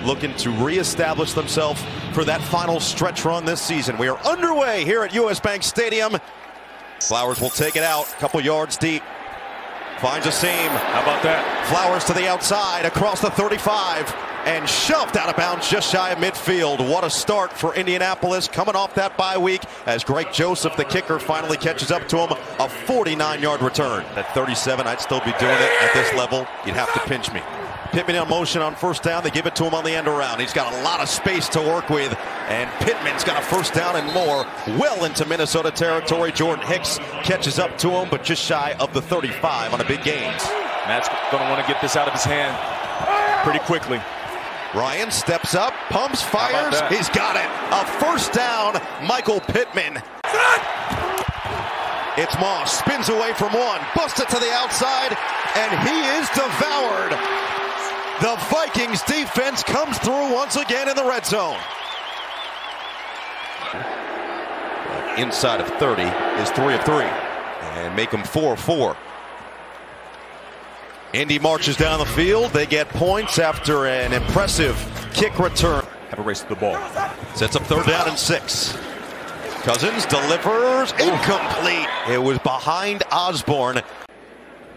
looking to reestablish themselves for that final stretch run this season. We are underway here at US Bank Stadium. Flowers will take it out, a couple yards deep. Finds a seam. How about that? Flowers to the outside, across the 35, and shoved out of bounds just shy of midfield. What a start for Indianapolis, coming off that bye week, as Greg Joseph, the kicker, finally catches up to him. A 49-yard return. At 37, I'd still be doing it at this level. You'd have to pinch me. Pittman in motion on first down. They give it to him on the end around. He's got a lot of space to work with, and Pittman's got a first down and more well into Minnesota territory. Jordan Hicks catches up to him, but just shy of the 35 on a big gain. Matt's going to want to get this out of his hand pretty quickly. Ryan steps up, pumps, fires. He's got it. A first down, Michael Pittman. It's Moss, spins away from one, busts it to the outside, and he is devoured. The Vikings defense comes through once again in the red zone. Inside of 30 is 3 of 3, and make them 4 of 4. Indy marches down the field. They get points after an impressive kick return. Have a race to the ball. Sets up 3rd down and 6. Cousins delivers, incomplete. It was behind Osborne.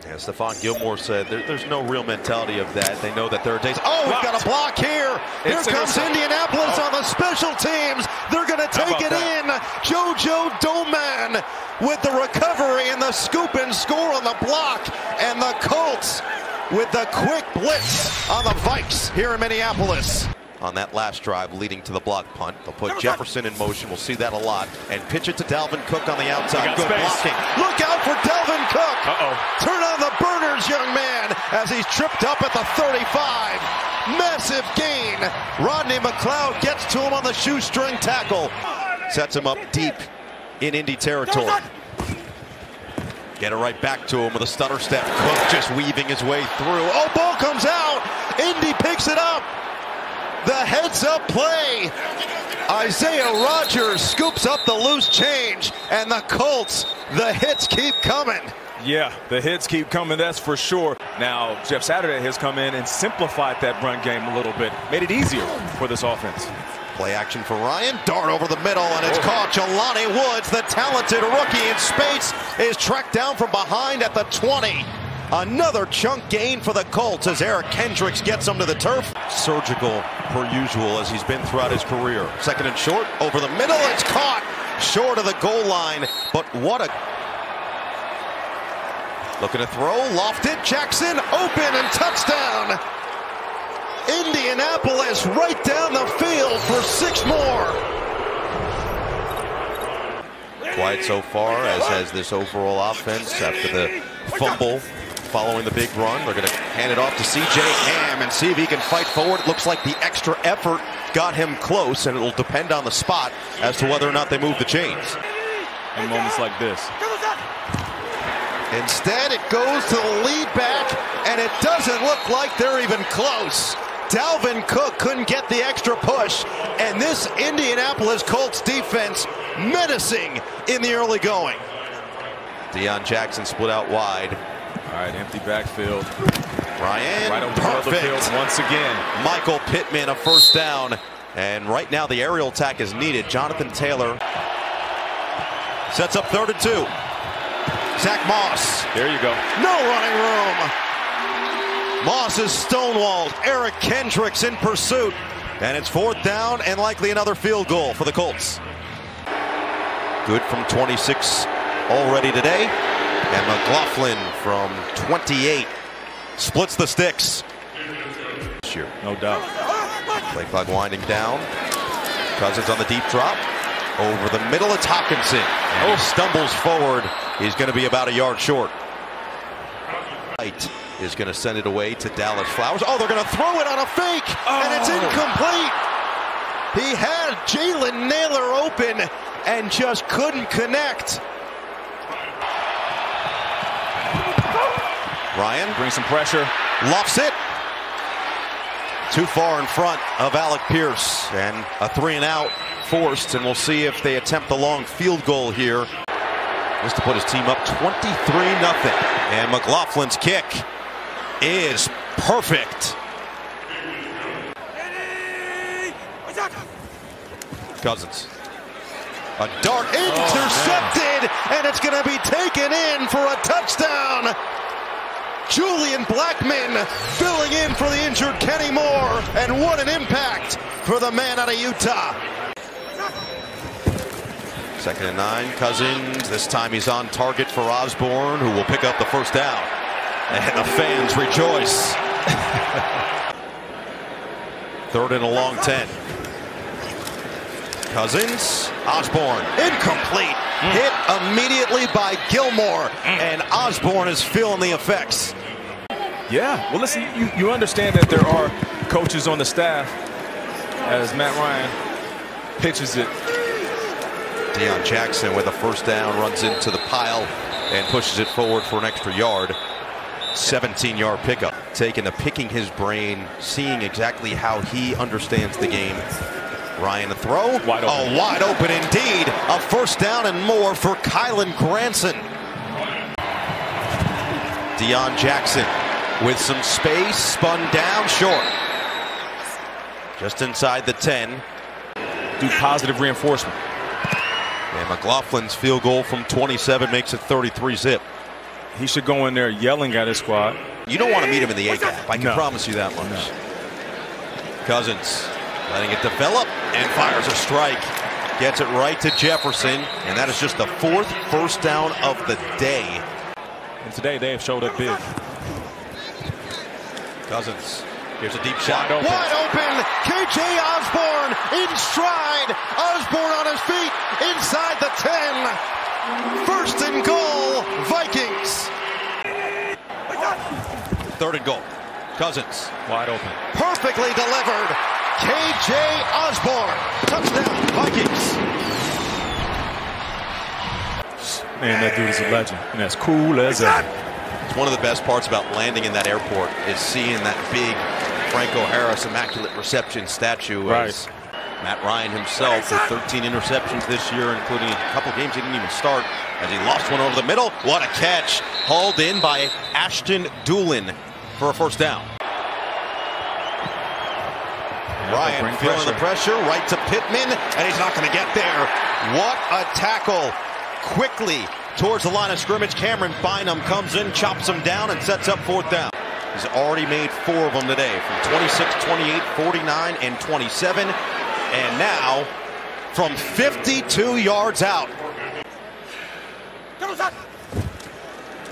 As Stephon Gilmore said, there's no real mentality of that. They know that there are days. Oh, we've got a block here. Here comes Indianapolis on the special teams. They're going to take it in. JoJo Doman with the recovery and the scoop and score on the block. And the Colts with the quick blitz on the Vikes here in Minneapolis. On that last drive leading to the block punt. They'll put Jefferson in motion. We'll see that a lot. And pitch it to Dalvin Cook on the outside. Good blocking. Look out for Dalvin Cook. Turn on the burners, young man, as he's tripped up at the 35. Massive gain. Rodney McLeod gets to him on the shoestring tackle. Sets him up deep in Indy territory. Get it right back to him with a stutter step. Cook just weaving his way through. Oh, ball comes out. Indy picks it up. The heads-up play. Isaiah Rodgers scoops up the loose change, and the Colts, the hits keep coming. Yeah, the hits keep coming, that's for sure. Now, Jeff Saturday has come in and simplified that run game a little bit, made it easier for this offense. Play action for Ryan, dart over the middle, and it's caught. Jelani Woods, the talented rookie in space, is tracked down from behind at the 20. Another chunk gain for the Colts as Eric Kendricks gets him to the turf. Surgical per usual as he's been throughout his career. 2nd and short, over the middle, it's caught. Short of the goal line, but what a... Looking to throw, lofted, Jackson, open and touchdown. Indianapolis right down the field for 6 more. Quiet so far, as has this overall offense after the fumble. Following the big run, they're going to hand it off to C.J. Ham and see if he can fight forward. It looks like the extra effort got him close, and it'll depend on the spot as to whether or not they move the chains. In moments like this. Instead, it goes to the lead back, and it doesn't look like they're even close. Dalvin Cook couldn't get the extra push, and this Indianapolis Colts defense menacing in the early going. Deion Jackson split out wide. All right, empty backfield. Ryan, right over the field once again. Michael Pittman, a first down. And right now the aerial attack is needed. Jonathan Taylor sets up 3rd and 2. Zach Moss. There you go. No running room. Moss is stonewalled. Eric Kendricks in pursuit. And it's 4th down and likely another field goal for the Colts. Good from 26 already today. And McLaughlin from 28 splits the sticks. Sure. No doubt. Play clock winding down. Cousins on the deep drop. Over the middle, it's Hockenson. And he stumbles forward. He's going to be about a yard short. White is going to send it away to Dallas Flowers. Oh, they're going to throw it on a fake. And it's incomplete. He had Jalen Naylor open and just couldn't connect. Ryan brings some pressure, lofts it. Too far in front of Alec Pierce, and a 3-and-out forced, and we'll see if they attempt the long field goal here. Just to put his team up 23-0. And McLaughlin's kick is perfect. Cousins. A dart intercepted, and it's going to be taken in for a touchdown. Julian Blackmon filling in for the injured Kenny Moore, and what an impact for the man out of Utah. 2nd and 9, Cousins. This time he's on target for Osborne, who will pick up the first down. And the fans rejoice. 3rd and a long 10. Cousins, Osborne, incomplete. Hit immediately by Gilmore, and Osborne is feeling the effects. Yeah, well, listen, you understand that there are coaches on the staff as Matt Ryan pitches it. Deion Jackson with a first down, runs into the pile and pushes it forward for an extra yard. 17-yard pickup. Taking picking his brain, seeing exactly how he understands the game. Ryan to throw. Wide open. Oh, wide open indeed. A first down and more for Kylan Granson. Deion Jackson with some space, spun down short. Just inside the 10. Do positive reinforcement. And McLaughlin's field goal from 27 makes it 33-zip. He should go in there yelling at his squad. You don't want to meet him in the A-gap. I can No. promise you that much. No. Cousins letting it develop and fires a strike. Gets it right to Jefferson, and that is just the 4th first down of the day. And today they have showed up big. Cousins, here's a deep shot. Wide open. KJ Osborne in stride. Osborne on his feet inside the 10. 1st and goal, Vikings. 3rd and goal. Cousins. Wide open. Perfectly delivered. KJ Osborne. Touchdown, Vikings. Man, that dude is a legend. And that's cool as ever. It's one of the best parts about landing in that airport is seeing that big Franco Harris Immaculate Reception statue. Right. As Matt Ryan himself with 13 interceptions this year, including a couple games he didn't even start, as he lost one over the middle. What a catch. Hauled in by Ashton Doolin for a first down. Ryan feeling the pressure, right to Pittman, and he's not going to get there. What a tackle. Quickly towards the line of scrimmage. Cameron Bynum comes in, chops him down, and sets up 4th down. He's already made 4 of them today, from 26, 28, 49, and 27. And now, from 52 yards out. They're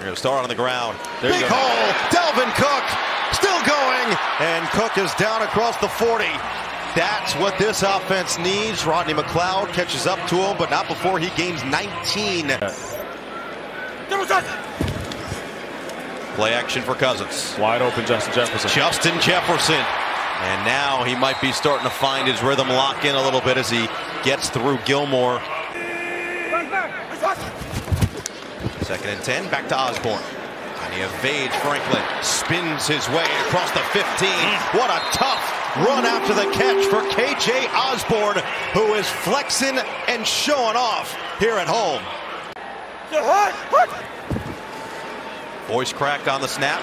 going to start on the ground. Big hole, Dalvin Cook, still going, and Cook is down across the 40. That's what this offense needs. Rodney McLeod catches up to him, but not before he gains 19. Play action for Cousins. Wide open, Justin Jefferson. Justin Jefferson. And now he might be starting to find his rhythm, lock in a little bit as he gets through Gilmore. 2nd and 10, back to Osborne. And he evades Franklin, spins his way across the 15. What a tough run after the catch for KJ Osborne, who is flexing and showing off here at home. Voice cracked on the snap.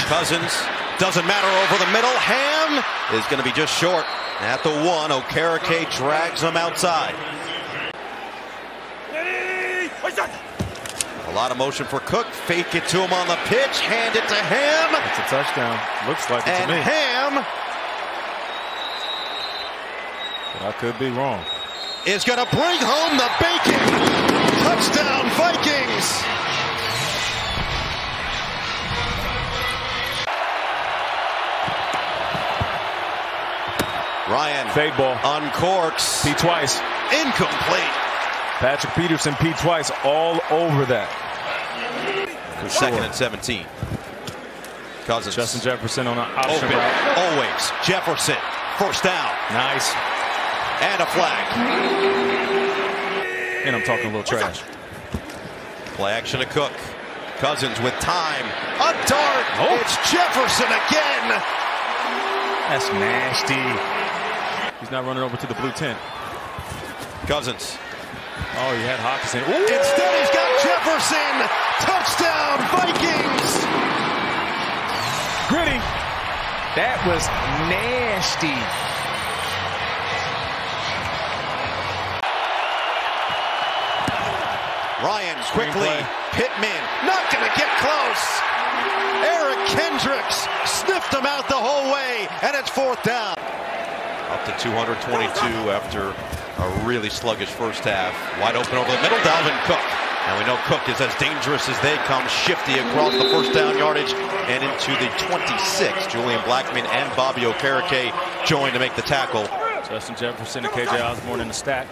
Cousins, doesn't matter, over the middle. Ham is going to be just short. At the 1, Okereke drags him outside. A lot of motion for Cook. Fake it to him on the pitch. Hand it to Ham. It's a touchdown. Looks like it to me. And Ham I could be wrong. is going to bring home the bacon. Touchdown, Vikings. Ryan. Fade ball. Uncorks. P twice. Incomplete. Patrick Peterson, P twice, all over that. 2nd and 17. Cousins. Justin Jefferson on an option Open. route. Always. Jefferson. First down. Nice. And a flag. And I'm talking a little trash. Play action to Cook. Cousins with time. A dart. Oh. It's Jefferson again. That's nasty. He's not running over to the blue tent. Cousins. Oh, he had Hawkinson. Instead, he's got Jefferson. Touchdown, Vikings. Gritty. That was nasty. Ryan quickly. Pittman not going to get close. Eric Kendricks sniffed him out the whole way, and it's 4th down. Up to 222 after a really sluggish first half. Wide open over the middle, Dalvin Cook. And we know Cook is as dangerous as they come, shifty across the first down yardage and into the 26. Julian Blackman and Bobby Okereke join to make the tackle. Justin Jefferson and KJ Osborne in the stack.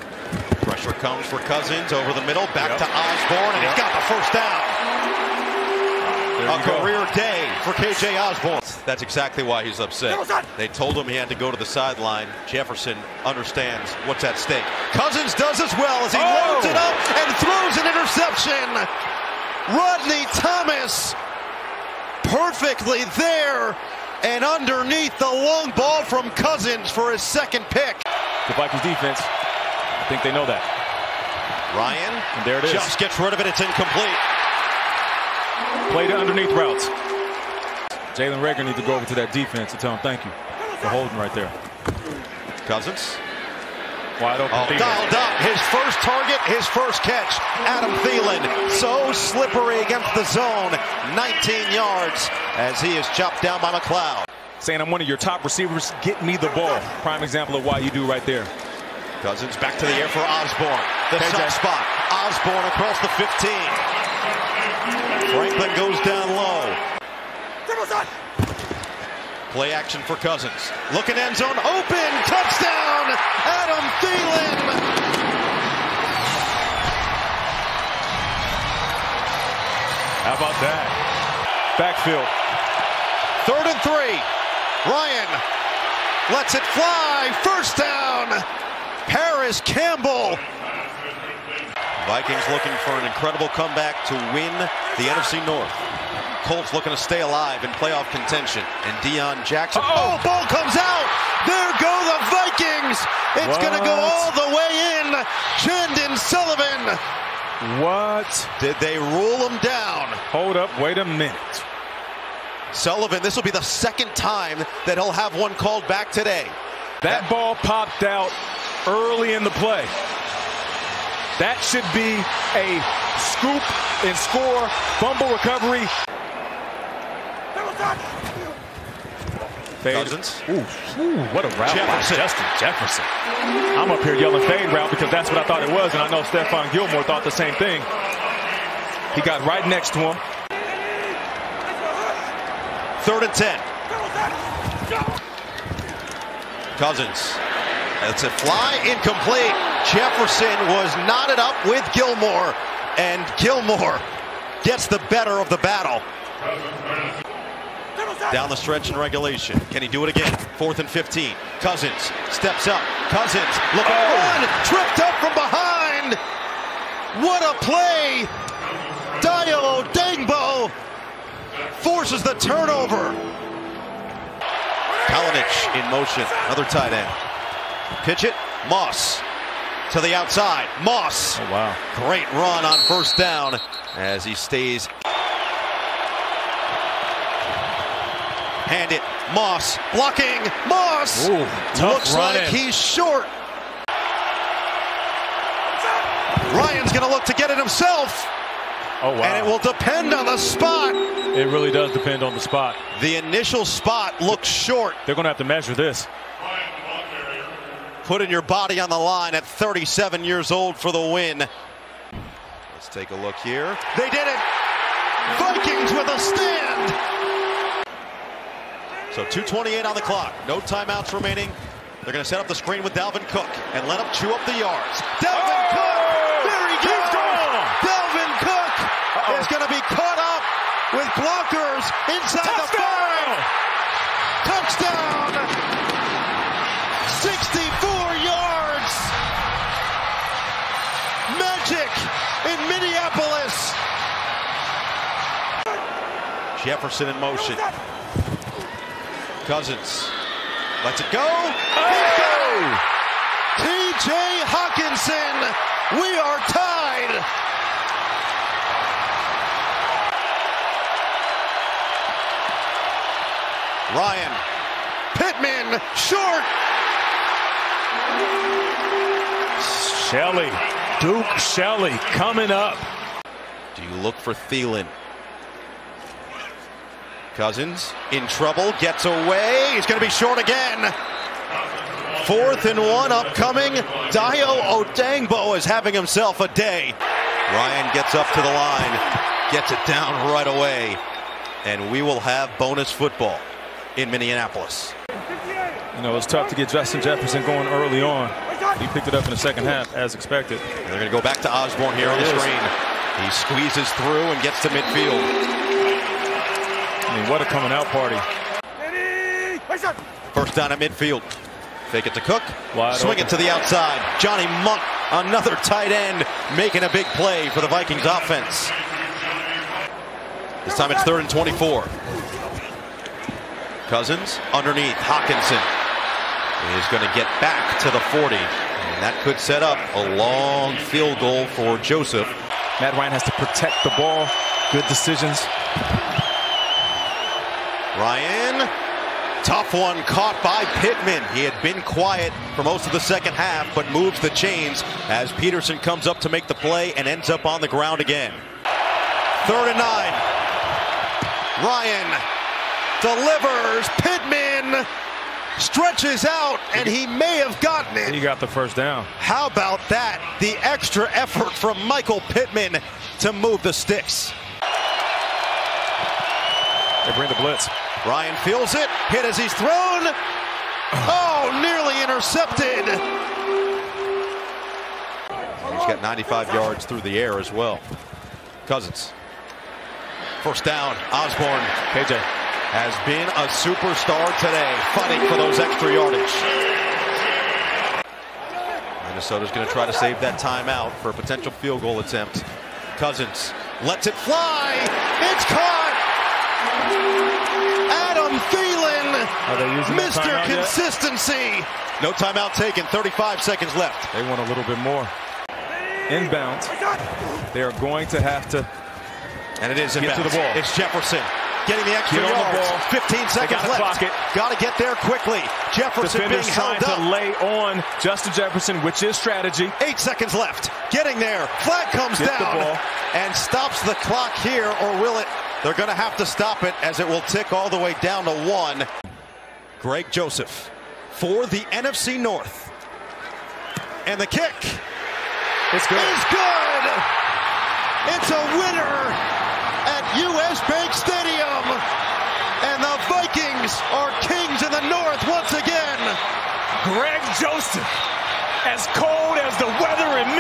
Pressure comes for Cousins over the middle, back to Osborne, and he's got the first down. A career day for KJ Osborne. That's exactly why he's upset. They told him he had to go to the sideline. Jefferson understands what's at stake. Cousins does as well as he loads it up and throws an interception. Rodney Thomas perfectly there and underneath the long ball from Cousins for his 2nd pick. The Vikings defense, I think they know that. Ryan, and there it is. Just gets rid of it. It's incomplete. Play the underneath routes. Jalen Reagor needs to go over to that defense and tell him thank you for holding right there. Cousins. Wide open. Dialed up. His first target, his first catch. Adam Thielen. So slippery against the zone. 19 yards as he is chopped down by McLeod. Saying I'm one of your top receivers. Get me the ball. Prime example of why you do right there. Cousins back to the air for Osborne. The soft spot. Osborne across the 15. Franklin goes down low. Play action for Cousins. Looking end zone open. Touchdown. Adam Thielen. How about that? Backfield. 3rd and 3. Ryan lets it fly. First down. Paris Campbell. Vikings looking for an incredible comeback to win the NFC North. Colts looking to stay alive in playoff contention. And Deion Jackson. Oh, ball comes out. There go the Vikings. It's going to go all the way in. Chandon Sullivan. What? Did they rule him down? Hold up. Wait a minute. Sullivan, this will be the 2nd time that he'll have one called back today. That ball popped out early in the play. That should be a scoop and score, fumble recovery. Cousins. Ooh, what a route by Justin Jefferson. I'm up here yelling fade route because that's what I thought it was, and I know Stephon Gilmore thought the same thing. He got right next to him. 3rd and 10. Cousins. That's a fly, incomplete. Jefferson was knotted up with Gilmore, and Gilmore gets the better of the battle. Down the stretch in regulation. Can he do it again? 4th and 15. Cousins steps up. Cousins looking to run. Tripped up from behind. What a play. Dayo Odengbo forces the turnover. Kalinic in motion. Another tight end. Pitch it. Moss to the outside. Moss. Oh, wow. Great run on first down as he stays. Hand it. Moss blocking. Moss. Ooh, looks running. like he's short. Ryan's going to look to get it himself. Oh, wow. And it will depend on the spot. It really does depend on the spot. The initial spot looks short. They're going to have to measure this. Putting your body on the line at 37 years old for the win. Let's take a look here. They did it. Vikings with a stand. So 2:28 on the clock. No timeouts remaining. They're going to set up the screen with Dalvin Cook and let him chew up the yards. Dalvin Cook. There he goes. Dalvin Cook is going to be caught up with blockers inside the 5. Touchdown. 64 yards. Magic in Minneapolis. Jefferson in motion. Cousins lets it go. Oh! T.J. Hawkinson. We are tied. Ryan. Pittman. Short. Shelley. Duke Shelley coming up. Do you look for Thielen? Cousins in trouble, gets away. He's going to be short again. 4th and 1 upcoming. Dayo Odangbo is having himself a day. Ryan gets up to the line, gets it down right away, and we will have bonus football in Minneapolis. You know, it's tough to get Justin Jefferson going early on. He picked it up in the second half, as expected. And they're going to go back to Osborne here on the screen. He squeezes through and gets to midfield. I mean, what a coming out party. First down at midfield. Fake it to Cook. Swing it to the outside. Johnny Monk, another tight end, making a big play for the Vikings offense. This time it's 3rd and 24. Cousins underneath. Hawkinson is going to get back to the 40. And that could set up a long field goal for Joseph. Matt Ryan has to protect the ball. Good decisions. Ryan, tough one caught by Pittman. He had been quiet for most of the second half, but moves the chains as Peterson comes up to make the play and ends up on the ground again. 3rd and 9. Ryan delivers. Pittman stretches out, and he may have gotten it. He got the first down. How about that? The extra effort from Michael Pittman to move the sticks. They bring the blitz. Ryan feels it. Hit as he's thrown. Oh, nearly intercepted. He's got 95 yards through the air as well. Cousins. First down. Osborne. KJ has been a superstar today, fighting for those extra yardage. Minnesota's going to try to save that timeout for a potential field goal attempt. Cousins lets it fly. It's caught. Adam Thielen, Mr. Consistency. No timeout taken. 35 seconds left. They want a little bit more. Inbound. They are going to have to. And it is get inbound. To the ball. It's Jefferson getting the extra yards. 15 seconds left. Got to get there quickly. Jefferson Defenders being held trying up. to lay on Justin Jefferson, which is strategy. 8 seconds left. Getting there. Flag comes down and stops the clock here, or will it? They're going to have to stop it as it will tick all the way down to 1. Greg Joseph for the NFC North. And the kick is good. It's a winner at US Bank Stadium. And the Vikings are kings in the North once again. Greg Joseph, as cold as the weather in